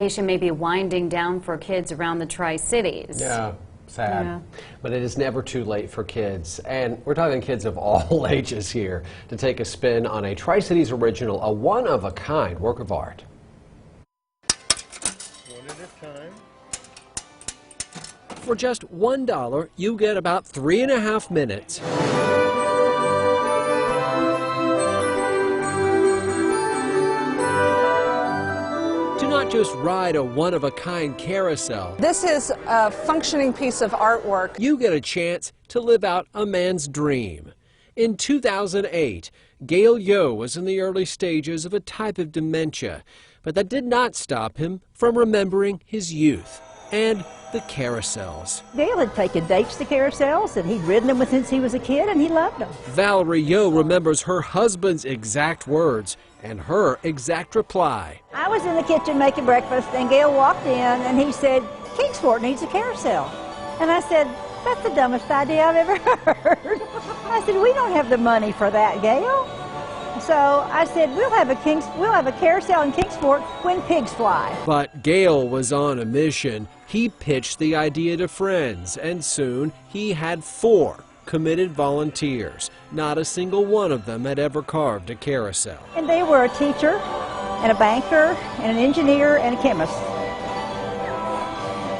May be winding down for kids around the Tri-Cities. Yeah, sad. Yeah. But it is never too late for kids. And we're talking kids of all ages here to take a spin on a Tri-Cities original, a one-of-a-kind work of art. One at a time. For just $1, you get about 3.5 minutes. Not just ride a one-of-a-kind carousel. This is a functioning piece of artwork. You get a chance to live out a man's dream. In 2008, Gail Yo was in the early stages of a type of dementia, but that did not stop him from remembering his youth and the carousels. Gail had taken dates to carousels, and he'd ridden them since he was a kid, and he loved them. Valerie Yo remembers her husband's exact words and her exact reply. I was in the kitchen making breakfast, and Gail walked in, and he said, "Kingsport needs a carousel." And I said, "That's the dumbest idea I've ever heard." I said, "We don't have the money for that, Gail." So I said, we'll have a carousel in Kingsport when pigs fly. But Gail was on a mission. He pitched the idea to friends, and soon he had 4 committed volunteers. Not a single one of them had ever carved a carousel. And they were a teacher, and a banker, and an engineer, and a chemist.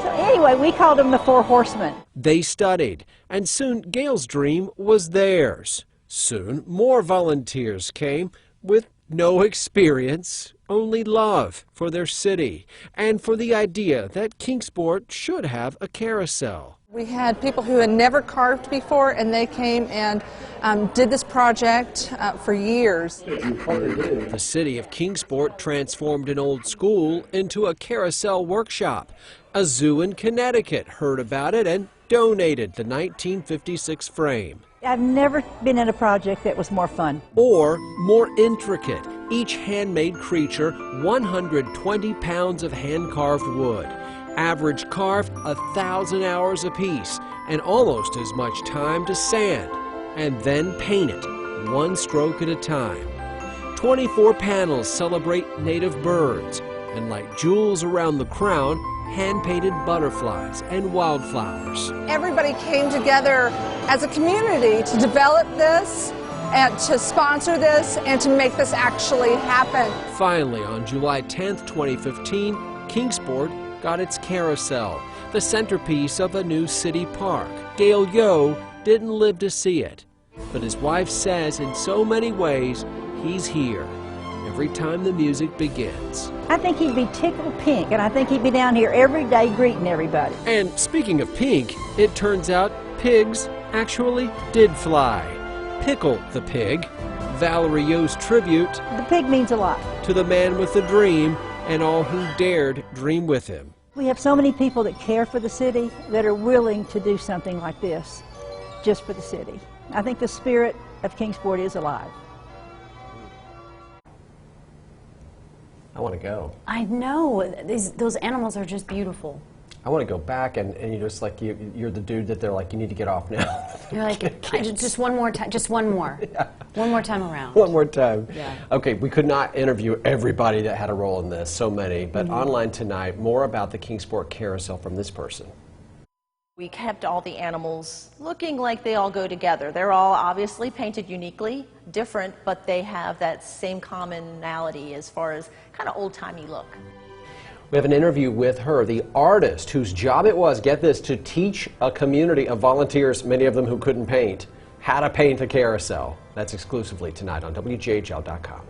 So anyway, we called them the 4 Horsemen. They studied, and soon Gail's dream was theirs. Soon, more volunteers came with no experience, only love for their city and for the idea that Kingsport should have a carousel. We had people who had never carved before, and they came and did this project for years. The city of Kingsport transformed an old school into a carousel workshop. A zoo in Connecticut heard about it and donated the 1956 frame. I've never been in a project that was more fun. Or more intricate. Each handmade creature, 120 pounds of hand-carved wood. Average carved 1,000 hours apiece, and almost as much time to sand, and then paint it, one stroke at a time. 24 panels celebrate native birds, and like jewels around the crown, hand-painted butterflies and wildflowers. Everybody came together as a community to develop this and to sponsor this and to make this actually happen. Finally, on July 10th, 2015, Kingsport got its carousel, the centerpiece of a new city park. Gail Yo didn't live to see it, but his wife says in so many ways, he's here every time the music begins. I think he'd be tickled pink, and I think he'd be down here every day greeting everybody. And speaking of pink, it turns out pigs actually did fly. Pickle the pig, Valerie Yo's tribute. The pig means a lot. To the man with the dream and all who dared dream with him. We have so many people that care for the city that are willing to do something like this just for the city. I think the spirit of Kingsport is alive. I want to go. I know. Those animals are just beautiful. I want to go back and you just like you're the dude that they're like, you need to get off now. You're like, just one more time, just one more. Yeah. One more time around. One more time. Yeah. Okay, we could not interview everybody that had a role in this, so many, but online tonight, more about the Kingsport Carousel from this person. We kept all the animals looking like they all go together. They're all obviously painted uniquely, different, but they have that same commonality as far as kind of old-timey look. We have an interview with her, the artist whose job it was, get this, to teach a community of volunteers, many of them who couldn't paint, how to paint a carousel. That's exclusively tonight on WJHL.com.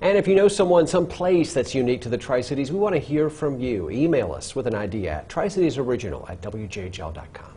And if you know someone, some place that's unique to the Tri-Cities, we want to hear from you. Email us with an idea at tricitiesoriginal@WJHL.com.